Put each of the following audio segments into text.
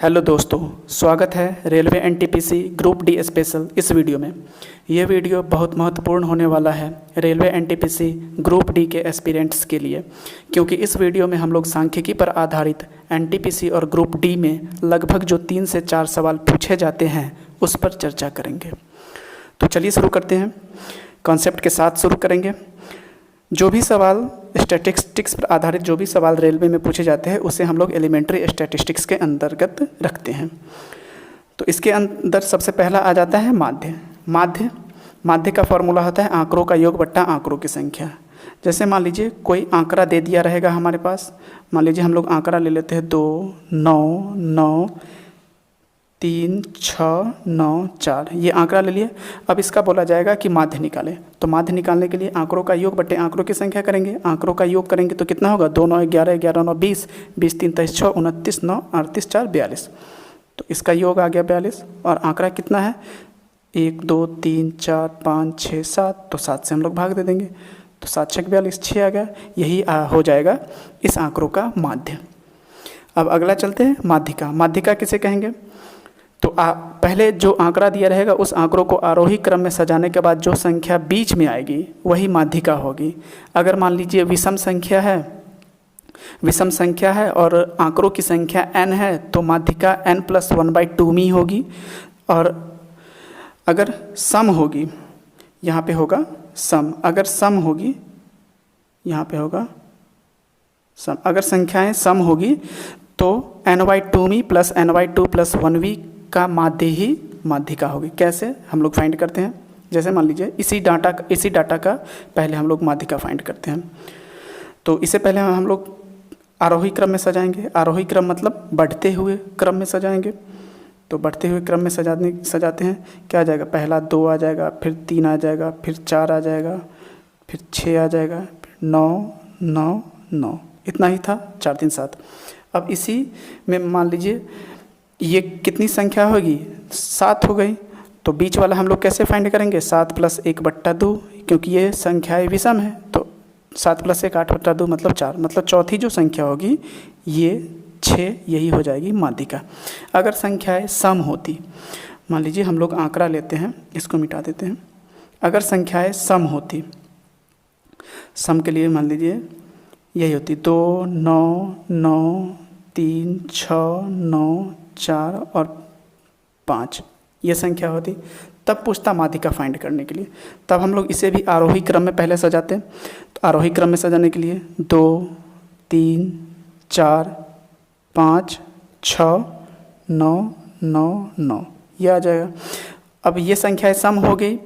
Hello दोस्तों, स्वागत है railway NTPC group D special इस वीडियो में। यह वीडियो बहुत महत्वपूर्ण होने वाला है रेलवे एनटीपीसी ग्रुप डी के एस्पिरेंट्स के लिए, क्योंकि इस वीडियो में हम लोग सांख्यिकी पर आधारित एनटीपीसी और ग्रुप डी में लगभग जो 3 से 4 सवाल पूछे जाते हैं उस पर चर्चा करेंगे। तो चलिए शुरू करते हैं। कॉन्सेप्ट के साथ शुरू करेंगे। जो भी सवाल स्टैटिस्टिक्स पर आधारित जो भी सवाल रेलवे में पूछे जाते हैं उसे हम लोग एलिमेंट्री स्टैटिस्टिक्स के अंतर्गत रखते हैं। तो इसके अंदर सबसे पहला आ जाता है माध्य का फॉर्मूला होता है आंकड़ों का योग बट्टा आंकड़ों की संख्या। जैसे मान लीजिए कोई आंकड़ा दे दिया रहेगा हमारे पास, मान लीजिए हम लोग आंकड़ा ले लेते हैं 2 9 9 3 6 9 4, ये आंकड़ा ले लिए। अब इसका बोला जाएगा कि माध्य निकालें। तो माध्य निकालने के लिए आंकड़ों का योग बटे आंकड़ों की संख्या करेंगे। आंकड़ों का योग करेंगे तो कितना होगा, 2 9 11 11 9 20 20 3 23 6 29 9 38 4 42। तो इसका योग आ गया 42। और आंकड़ा कितना है 1 2 3 4 5 6 7, तो 7 से हम लोग भाग दे देंगे। तो 7 6 42 6 आ गया। यही हो जाएगा इस आंकड़ों का माध्य। अब अगला चलते हैं माध्यिका किसे कहेंगे। तो पहले जो आंकड़ा दिया रहेगा उस आंकड़ों को आरोही क्रम में सजाने के बाद जो संख्या बीच में आएगी वही माध्यिका होगी। अगर मान लीजिए विषम संख्या है और आंकड़ों की संख्या n है तो माध्यिका n+1/2 में होगी। और अगर सम होगी, यहाँ पे होगा सम, अगर सम होगी यहाँ पे होगा सम, अगर संख्याएं सम होगी तो n/2 में प्लस n/2 + 1v का माध्य ही माध्यिका होगी। कैसे हम लोग फाइंड करते हैं, जैसे मान लीजिए इसी डाटा का पहले हम लोग माध्यिका फाइंड करते हैं। तो इससे पहले हम लोग आरोही क्रम में सजाएंगे। आरोही क्रम मतलब बढ़ते हुए क्रम में सजाएंगे। तो बढ़ते हुए क्रम में सजाते हैं। क्या आ जाएगा, पहला 2 आ जाएगा, फिर 3 आ जाएगा, फिर 4 आ जाएगा, फिर 6 आ जाएगा, फिर 9 9 9, इतना ही था, 4 3 7। अब इसी में मान लीजिए ये कितनी संख्या होगी, 7 हो गई। तो बीच वाला हम लोग कैसे फाइंड करेंगे, 7 + 1/2, क्योंकि ये संख्याएं विषम है। तो 7 + 1 8/2 मतलब 4, मतलब चौथी जो संख्या होगी ये 6, यही हो जाएगी माध्यिका। अगर संख्याएं सम होती, मान लीजिए हम लोग आंकड़ा लेते हैं, इसको मिटा देते हैं। अगर संख्याएं सम होती, सम के लिए मान लीजिए यही होती 2 9 9 3 6 9 4 और 5, ये संख्या होती, तब पूछता माध्यिका फाइंड करने के लिए। तब हम लोग इसे भी आरोही क्रम में पहले सजाते हैं। तो आरोही क्रम में सजाने के लिए 2 3 4 5 6 9 9 9, ये आ जाएगा। अब ये संख्याएं सम हो गई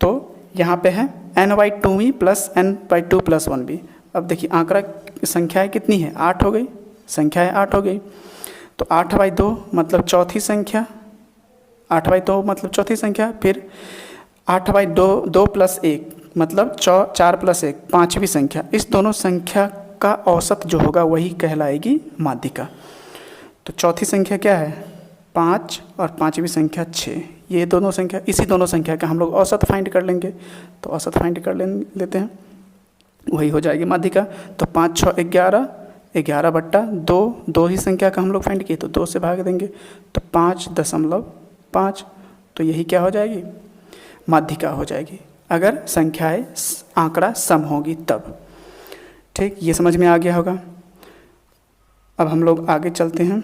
तो यहाँ पे है n/2 में प्लस n/2 + 1b। अब देखिए आंकड़ा संख्याएं कितनी है, 8 हो गई, संख्याएं 8 हो गई। तो 8/2 मतलब चौथी संख्या, 8/2 मतलब चौथी संख्या, फिर 8/2 2 + 1 मतलब 4 + 1 पाँचवीं संख्या। इस दोनों संख्या का औसत जो होगा वही कहलाएगी माध्यिका। तो चौथी संख्या क्या है 5 और पाँचवीं संख्या 6, ये दोनों संख्या, इसी दोनों संख्या का हम लोग औसत फाइंड कर लेंगे। तो औसत फाइंड कर लेते हैं, वही हो जाएगी माध्यिका। तो 5 6 11, 11/2, 2 ही संख्या का हम लोग फाइंड किए तो 2 से भाग देंगे, तो 5.5, तो यही क्या हो जाएगी, माध्यिका हो जाएगी। अगर संख्याएं आंकड़ा सम होगी तब। ठीक, ये समझ में आ गया होगा। अब हम लोग आगे चलते हैं।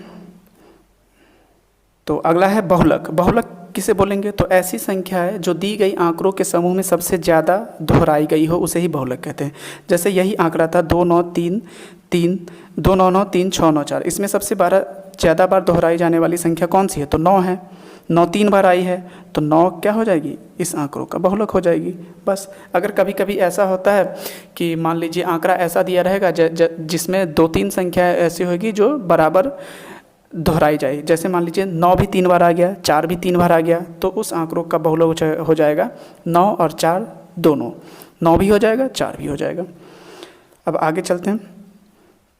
तो अगला है बहुलक किसे बोलेंगे, तो ऐसी संख्या है जो दी गई आंकड़ों के समूह में सबसे ज़्यादा दोहराई गई हो उसे ही बहुलक कहते हैं। जैसे यही आंकड़ा था 2 9 3 3 2 9 9 3 6 9 4, इसमें सबसे ज़्यादा बार दोहराई जाने वाली संख्या कौन सी है, तो 9 है। 9 3 बार आई है तो 9 क्या हो जाएगी, इस आंकड़ों का बहुलक हो जाएगी। बस अगर कभी कभी ऐसा होता है कि मान लीजिए आंकड़ा ऐसा दिया रहेगा जिसमें 2 3 संख्या ऐसी होगी जो बराबर दोहराई जाए, जैसे मान लीजिए 9 भी 3 बार आ गया, 4 भी 3 बार आ गया, तो उस आंकड़ों का बहुलक हो जाएगा 9 और 4 दोनों, 9 भी हो जाएगा 4 भी हो जाएगा। अब आगे चलते हैं।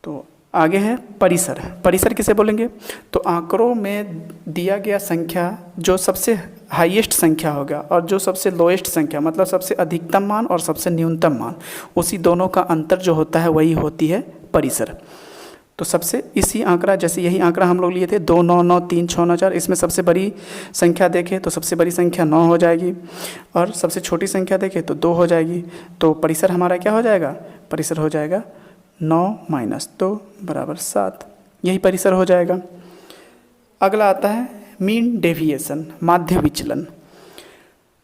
तो आगे है परिसर किसे बोलेंगे, तो आंकड़ों में दिया गया संख्या जो सबसे हाईएस्ट संख्या होगा और जो सबसे लोएस्ट संख्या मतलब सबसे अधिकतम मान और सबसे न्यूनतम मान, उसी दोनों का अंतर जो होता है वही होती है परिसर। तो सबसे इसी आंकड़ा, जैसे यही आंकड़ा हम लोग लिए थे 2 9 9 3 6 9 4, इसमें सबसे बड़ी संख्या देखें तो सबसे बड़ी संख्या 9 हो जाएगी और सबसे छोटी संख्या देखें तो 2 हो जाएगी। तो परिसर हमारा क्या हो जाएगा? परिसर हो जाएगा 9 - 2 = 7, यही परिसर हो जाएगा। अगला आता है मीन डेविएशन, माध्य विचलन।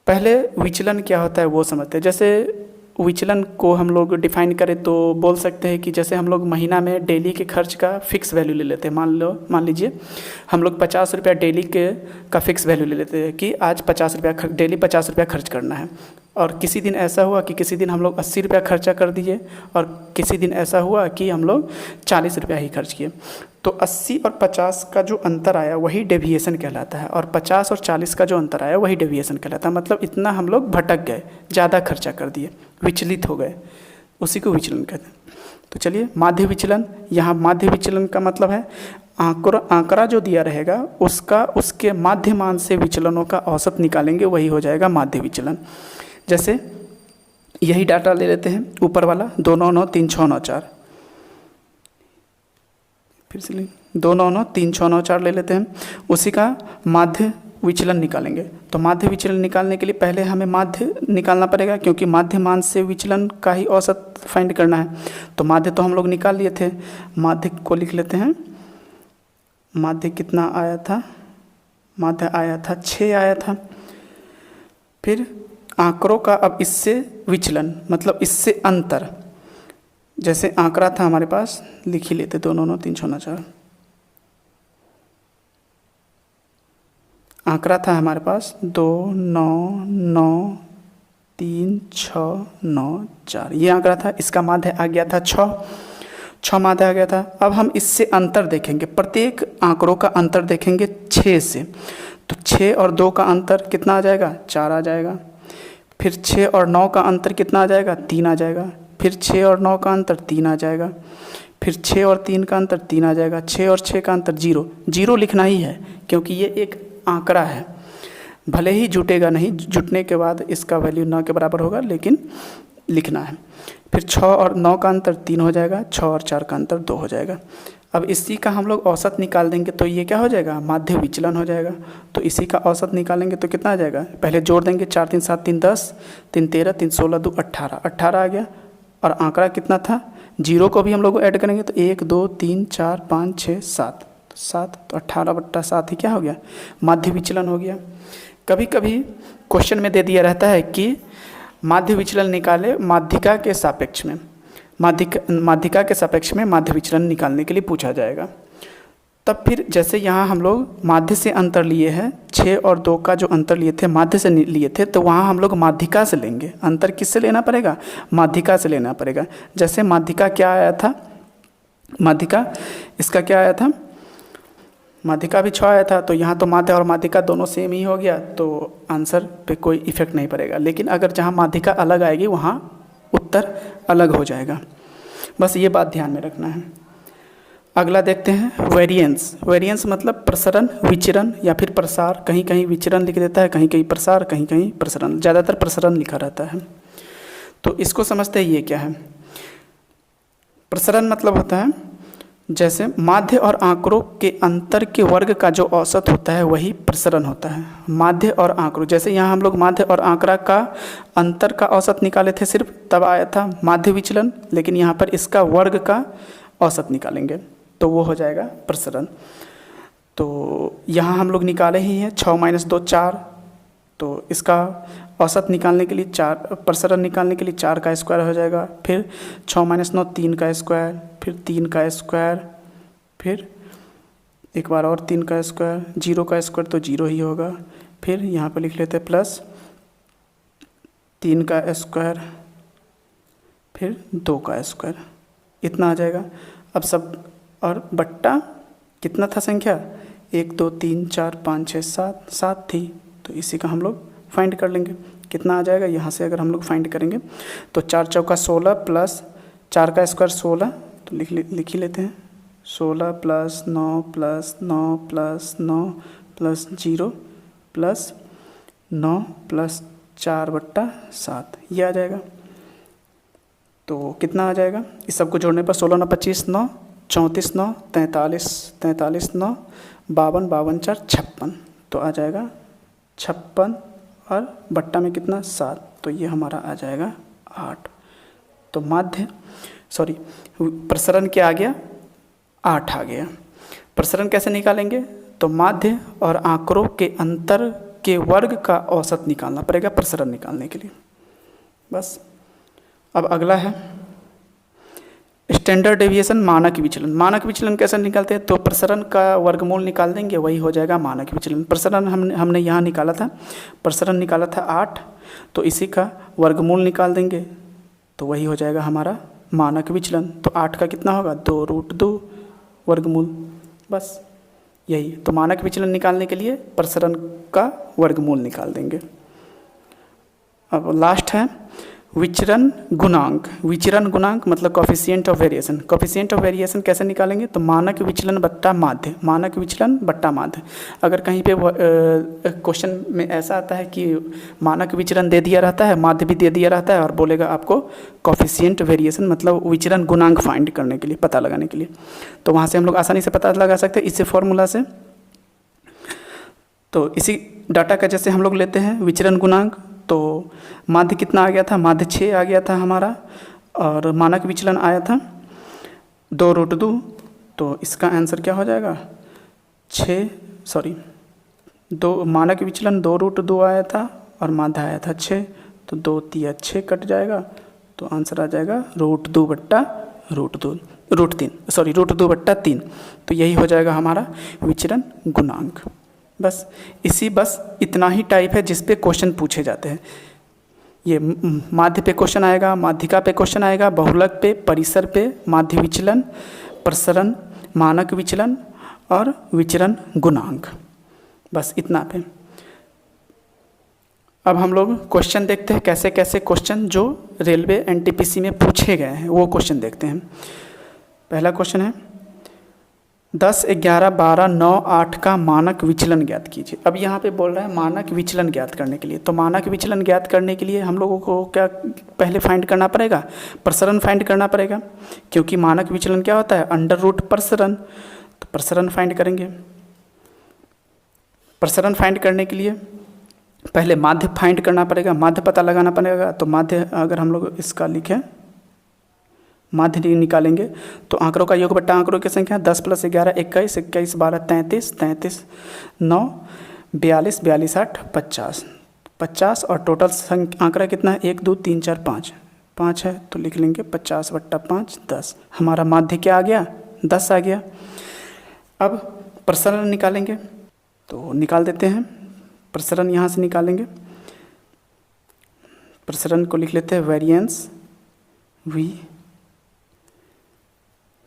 पहले विचलन क्या होता है वो समझते हैं। जैसे विचलन को हम लोग डिफाइन करें तो बोल सकते हैं कि जैसे हम लोग महीना में डेली के खर्च का फिक्स वैल्यू ले लेते हैं। मान लीजिए हम लोग 50 रुपया डेली का फिक्स वैल्यू ले लेते हैं कि आज 50 रुपया डेली 50 रुपया खर्च करना है। और किसी दिन ऐसा हुआ कि किसी दिन हम लोग 80 रुपया खर्चा कर दिए और किसी दिन ऐसा हुआ कि हम लोग 40 रुपया ही खर्च किए। तो 80 और 50 का जो अंतर आया वही डेविएशन कहलाता है, और 50 और 40 का जो अंतर आया वही डेविएशन कहलाता है। मतलब इतना हम लोग भटक गए, ज़्यादा खर्चा कर दिए, विचलित हो गए, उसी को विचलन कहते हैं। तो चलिए माध्य विचलन, यहाँ माध्य विचलन का मतलब है आंकड़ा जो दिया रहेगा उसके माध्य मान से विचलनों का औसत निकालेंगे, वही हो जाएगा माध्य विचलन। जैसे यही डाटा ले लेते हैं ऊपर वाला 2 9 9 3 6 9 4, फिर से 2 9 9 3 6 9 4 ले लेते हैं, उसी का माध्य विचलन निकालेंगे। तो माध्य विचलन निकालने के लिए पहले हमें माध्य निकालना पड़ेगा, क्योंकि माध्य मान से विचलन का ही औसत फाइंड करना है। तो माध्य तो हम लोग निकाल लिए थे, माध्य को लिख लेते हैं। माध्य कितना आया था? माध्य आया था 6 आया था। फिर आंकड़ों का अब इससे विचलन, मतलब इससे अंतर। जैसे आंकड़ा था हमारे पास, लिख ही लेते 2 9 9 3 6 9 4। आंकड़ा था हमारे पास 2 9 9 3 6 9 4, ये आंकड़ा था। इसका माध्य आ गया था 6 माध्य आ गया था। अब हम इससे अंतर देखेंगे, प्रत्येक आंकड़ों का अंतर देखेंगे 6 से। तो 6 और 2 का अंतर कितना आ जाएगा? 4 आ जाएगा। फिर 6 और 9 का अंतर कितना आ जाएगा? 3 आ जाएगा। फिर 6 और 9 का अंतर 3 आ जाएगा। फिर 6 और 3 का अंतर 3 आ जाएगा। 6 और 6 का अंतर 0 लिखना ही है, क्योंकि ये एक आंकड़ा है। भले ही जुटेगा नहीं, जुटने के बाद इसका वैल्यू 9 के बराबर होगा, लेकिन लिखना है। फिर 6 और 9 का अंतर 3 हो जाएगा। 6 और 4 का अंतर 2 हो जाएगा। अब इसी का हम लोग औसत निकाल देंगे तो ये क्या हो जाएगा? माध्य विचलन हो जाएगा। तो इसी का औसत निकालेंगे तो कितना आ जाएगा? पहले जोड़ देंगे, 4 3 7 3 10, 3 13, 3 16 2 18, 18 आ गया। और आंकड़ा कितना था? 0 को भी हम लोग ऐड करेंगे तो 1 2 3 4 5 6 7, तो 18/7 ही क्या हो गया? माध्य विचलन हो गया। कभी कभी क्वेश्चन में दे दिया रहता है कि माध्य विचलन निकाले माध्यिका के सापेक्ष में, माध्यिका के सापेक्ष में माध्य विचलन निकालने के लिए पूछा जाएगा। तब फिर जैसे यहाँ हम लोग माध्य से अंतर लिए हैं, 6 और 2 का जो अंतर लिए थे माध्य से लिए थे, तो वहाँ हम लोग माध्यिका से लेंगे। अंतर किससे लेना पड़ेगा? माध्यिका से लेना पड़ेगा। जैसे माध्यिका क्या आया था? माध्यिका इसका क्या आया था? माध्यिका भी 6 आया था। तो यहाँ तो माध्य और माध्यिका दोनों सेम ही हो गया, तो आंसर पे कोई इफेक्ट नहीं पड़ेगा। लेकिन अगर जहाँ माध्यिका अलग आएगी वहाँ उत्तर अलग हो जाएगा। बस ये बात ध्यान में रखना है। अगला देखते हैं वेरिएंस। वेरिएंस मतलब प्रसरण, विचरण या फिर प्रसार। कहीं कहीं विचरण लिख देता है, कहीं कहीं प्रसार, कहीं कहीं प्रसरण, ज़्यादातर प्रसरण लिखा रहता है। तो इसको समझते हैं ये क्या है। प्रसरण मतलब होता है जैसे माध्य और आंकड़ों के अंतर के वर्ग का जो औसत होता है वही प्रसरण होता है। माध्य और आंकड़ों, जैसे यहाँ हम लोग माध्य और आंकड़ा का अंतर का औसत निकाले थे सिर्फ, तब आया था माध्य विचलन। लेकिन यहाँ पर इसका वर्ग का औसत निकालेंगे तो वो हो जाएगा प्रसरण। तो यहाँ हम लोग निकाले ही हैं 6 - 2 4, तो इसका औसत निकालने के लिए 4, प्रसरण निकालने के लिए 4 का स्क्वायर हो जाएगा। फिर 6 - 9 3 का स्क्वायर, फिर 3 का स्क्वायर, फिर एक बार और 3 का स्क्वायर, 0 का स्क्वायर तो 0 ही होगा। फिर यहाँ पर लिख लेते हैं प्लस 3 का स्क्वायर, फिर 2 का स्क्वायर, इतना आ जाएगा। अब सब और बट्टा कितना था संख्या? 1 2 3 4 5 6 7, 7 थी। तो इसी का हम लोग फाइंड कर लेंगे कितना आ जाएगा। यहाँ से अगर हम लोग फाइंड करेंगे तो 4 चौका 16 प्लस 4 का स्क्वायर 16, तो लिख ही लेते हैं 16 plus 9 plus 9 plus 9 plus 0 plus 9 plus 4/7, ये आ जाएगा। तो कितना आ जाएगा? इस सबको जोड़ने पर 16 9 25 9 34 9 43 43 9 52 52 4 56, तो आ जाएगा 56 और बट्टा में कितना 7, तो ये हमारा आ जाएगा 8। तो माध्य प्रसरण क्या आ गया, 8 आ गया। प्रसरण कैसे निकालेंगे, तो माध्य और आंकड़ों के अंतर के वर्ग का औसत निकालना पड़ेगा प्रसरण निकालने के लिए। बस अब अगला है स्टैंडर्ड डेविएशन, मानक विचलन। मानक विचलन कैसे निकालते हैं, तो प्रसरण का वर्गमूल निकाल देंगे, वही हो जाएगा मानक विचलन। प्रसरण हमने यहाँ निकाला था, प्रसरण निकाला था 8, तो इसी का वर्गमूल निकाल देंगे, तो वही हो जाएगा हमारा मानक विचलन। तो 8 का कितना होगा, 2√2 वर्गमूल, बस यही। तो मानक विचलन निकालने के लिए प्रसरण का वर्गमूल निकाल देंगे। अब लास्ट है विचरण गुणांक। विचरण गुणांक मतलब coefficient of variation. Coefficient of variation कैसे निकालेंगे, तो मानक विचलन बट्टा माध्य, मानक विचलन बट्टा माध्य। अगर कहीं पे क्वेश्चन में ऐसा आता है कि मानक विचलन दे दिया रहता है, माध्य भी दे दिया रहता है, और बोलेगा आपको कोफिशिएंट वेरिएशन मतलब विचरण गुणांक फाइंड करने के लिए, पता लगाने के लिए, तो वहाँ से हम लोग आसानी से पता लगा सकते हैं इससे फॉर्मूला से। तो इसी डाटा का जैसे हम लोग लेते हैं विचरण गुणांक, तो माध्य कितना आ गया था, माध्य 6 आ गया था हमारा, और मानक विचलन आया था 2√2, तो इसका आंसर क्या हो जाएगा 2 मानक विचलन 2√2 आया था और माध्य आया था 6, तो 2 3 6 कट जाएगा, तो आंसर आ जाएगा √2 बट्टा √2 बट्टा 3, तो यही हो जाएगा हमारा विचरण गुणांक। बस इतना ही टाइप है जिस पे क्वेश्चन पूछे जाते हैं। ये माध्य पे क्वेश्चन आएगा, माध्यिका पे क्वेश्चन आएगा, बहुलक पे, परिसर पे, माध्य विचलन, प्रसरण, मानक विचलन और विचरण गुणांक, बस इतना पे। अब हम लोग क्वेश्चन देखते हैं, कैसे कैसे क्वेश्चन जो रेलवे एनटीपीसी में पूछे गए हैं वो क्वेश्चन देखते हैं। पहला क्वेश्चन है 10 11 12 9 8 का मानक विचलन ज्ञात कीजिए। अब यहाँ पे बोल रहा है मानक विचलन ज्ञात करने के लिए, तो मानक विचलन ज्ञात करने के लिए हम लोगों को क्या पहले फाइंड करना पड़ेगा, प्रसरण फाइंड करना पड़ेगा, क्योंकि मानक विचलन क्या होता है अंडर रूट प्रसरण। तो प्रसरण फाइंड करेंगे। प्रसरण फाइंड करने के लिए पहले माध्य फाइंड करना पड़ेगा, माध्य पता लगाना पड़ेगा। तो माध्य अगर हम लोग इसका लिखें, माध्य निकालेंगे तो आंकड़ों का योग बट्टा आंकड़ों की संख्या 10 + 11 21 21 12 33 33 9 42 42 8 50 50 और टोटल आंकड़ा कितना है 1 2 3 4 5 है, तो लिख लेंगे 50 बट्टा 5 10। हमारा माध्य क्या आ गया 10 आ गया। अब प्रसरण निकालेंगे, तो निकाल देते हैं। प्रसरण यहाँ से निकालेंगे, प्रसरण को लिख लेते हैं वेरिएंस v,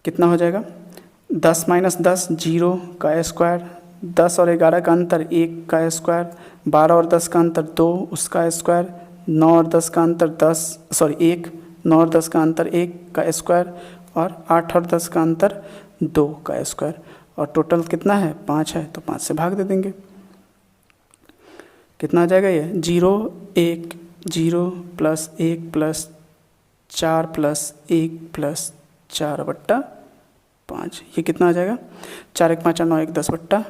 कितना हो जाएगा 10 - 10 0 का स्क्वायर, 10 और 11 का अंतर 1 का स्क्वायर, 12 और 10 का अंतर 2 उसका स्क्वायर, 9 और 10 का अंतर 1, 9 और 10 का अंतर 1 का स्क्वायर, और 8 और 10 का अंतर 2 का स्क्वायर, और टोटल कितना है 5 है, तो 5 से भाग दे देंगे। कितना आ जाएगा ये 0 1 0 + 1 + 4 + 1 + 4 बट्टा 5, ये कितना आ जाएगा 4 1 5 9 1 10 बट्टा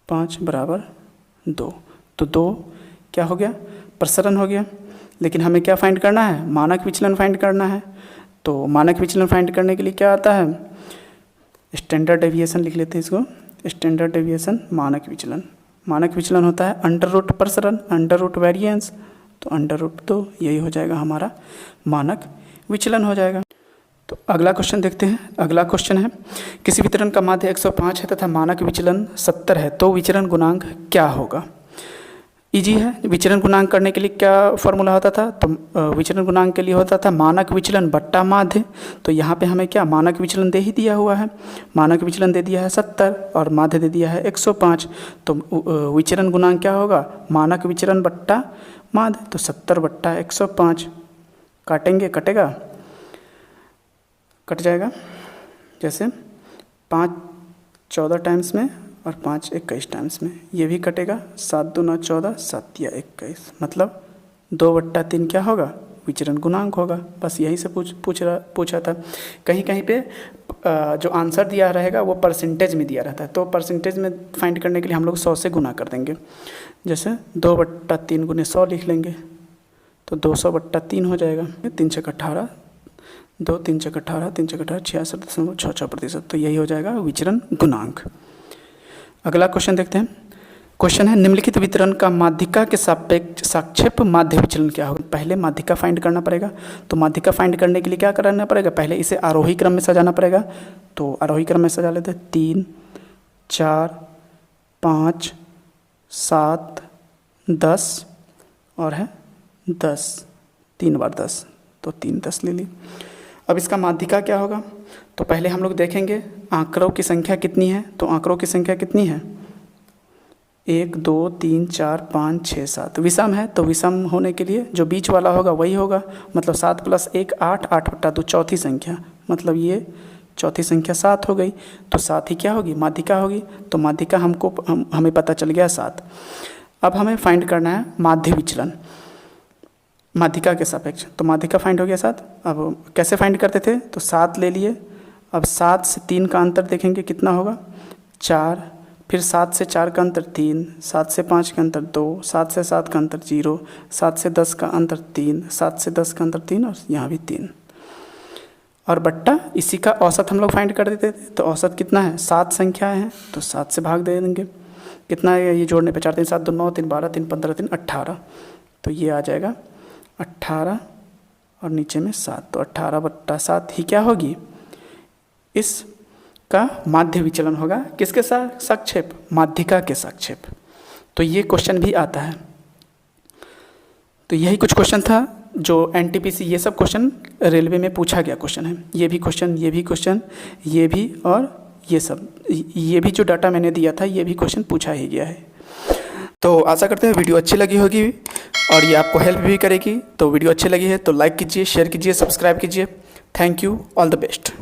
5 बराबर 2। तो 2 क्या हो गया प्रसरण हो गया। लेकिन हमें क्या फाइंड करना है, मानक विचलन फाइंड करना है। तो मानक विचलन फाइंड करने के लिए क्या आता है, स्टैंडर्ड डेविएशन लिख लेते हैं इसको। स्टैंडर्ड डेविएशन मानक विचलन, मानक विचलन होता है अंडर रूट प्रसरण, अंडर रूट वेरिएंस, तो अंडर रूट 2 यही हो जाएगा हमारा मानक विचलन हो जाएगा। तो अगला क्वेश्चन देखते हैं। अगला क्वेश्चन है किसी वितरण का माध्य 105 है तथा मानक विचलन 70 है, तो विचरण गुणांक क्या होगा। इजी है। विचरण गुणांक करने के लिए क्या फॉर्मूला होता था, तो विचरण गुणांक के लिए होता था मानक विचलन बट्टा माध्य। तो यहाँ पे हमें क्या मानक विचलन दे ही दिया हुआ है, मानक विचलन दे दिया है 70 और माध्य दे दिया है 105, तो विचरण गुणांक क्या होगा मानक विचलन बट्टा माध्य। तो 70 बट्टा 105 काटेंगे, कटेगा, कट जाएगा। जैसे 5 14 टाइम्स में और 5 21 टाइम्स में, ये भी कटेगा। 7 2 9 14, 7 या 21, मतलब 2/3 क्या होगा विचरण गुणांक होगा। बस यही से पूछा था। कहीं कहीं पे जो आंसर दिया रहेगा वो परसेंटेज में दिया रहता है, तो परसेंटेज में फाइंड करने के लिए हम लोग 100 से गुना कर देंगे। जैसे 2/3 गुने 100 लिख लेंगे तो 200/3 हो जाएगा। 3 छक 18, 2 3 छक 18, 3 छक 18, 66.66%। तो यही हो जाएगा विचरण गुणांक। अगला क्वेश्चन देखते हैं। क्वेश्चन है निम्नलिखित वितरण का माध्यिका के सापेक्ष सापेक्ष माध्य विचलन क्या होगा। पहले माध्यिका फाइंड करना पड़ेगा, तो माध्यिका फाइंड करने के लिए क्या करना पड़ेगा, पहले इसे आरोही क्रम में सजाना पड़ेगा। तो आरोही क्रम में सजा लेते हैं। 3 4 5 7 10 और है 10, 3 बार 10, तो 3 10 ले ली। अब इसका माध्यिका क्या होगा, तो पहले हम लोग देखेंगे आंकड़ों की संख्या कितनी है। तो आंकड़ों की संख्या कितनी है, 1 2 3 4 5 6 7। विषम है तो विषम होने के लिए जो बीच वाला होगा वही होगा, मतलब 7 + 1 8, 8/2 चौथी संख्या, मतलब ये चौथी संख्या 7 हो गई। तो 7 ही क्या होगी, माध्यिका होगी। तो माध्यिका हमें पता चल गया 7। अब हमें फाइंड करना है माध्य विचलन माध्यिका के सापेक्ष। तो माध्यिका फाइंड हो गया 7। अब कैसे फाइंड करते थे, तो 7 ले लिए। अब 7 से 3 का अंतर देखेंगे कितना होगा, 4, फिर 7 से 4 का अंतर 3, 7 से 5 का अंतर 2, 7 से 7 का अंतर 0, 7 से 10 का अंतर 3, 7 से 10 का अंतर 3 और यहाँ भी 3 और बट्टा इसी का औसत हम लोग फाइंड कर देते थे। तो औसत कितना है, 7 संख्याएं हैं तो 7 से भाग दे देंगे। कितना है ये जोड़ने पे, 4 3 7 2 9 3 12 3 15 3 18, तो ये आ जाएगा 18 और नीचे में 7, तो 18/7 ही क्या होगी, इसका माध्य विचलन होगा। किसके साथ सापेक्ष, माध्यिका के सापेक्ष। तो ये क्वेश्चन भी आता है। तो यही कुछ क्वेश्चन था जो एनटीपीसी, ये सब क्वेश्चन रेलवे में पूछा गया क्वेश्चन है। ये भी क्वेश्चन, ये भी क्वेश्चन, ये भी और ये सब, ये भी जो डाटा मैंने दिया था ये भी क्वेश्चन पूछा ही गया है। तो आशा करते हैं वीडियो अच्छी लगी होगी और ये आपको हेल्प भी करेगी। तो वीडियो अच्छी लगी है तो लाइक कीजिए, शेयर कीजिए, सब्सक्राइब कीजिए। Thank you, all the best.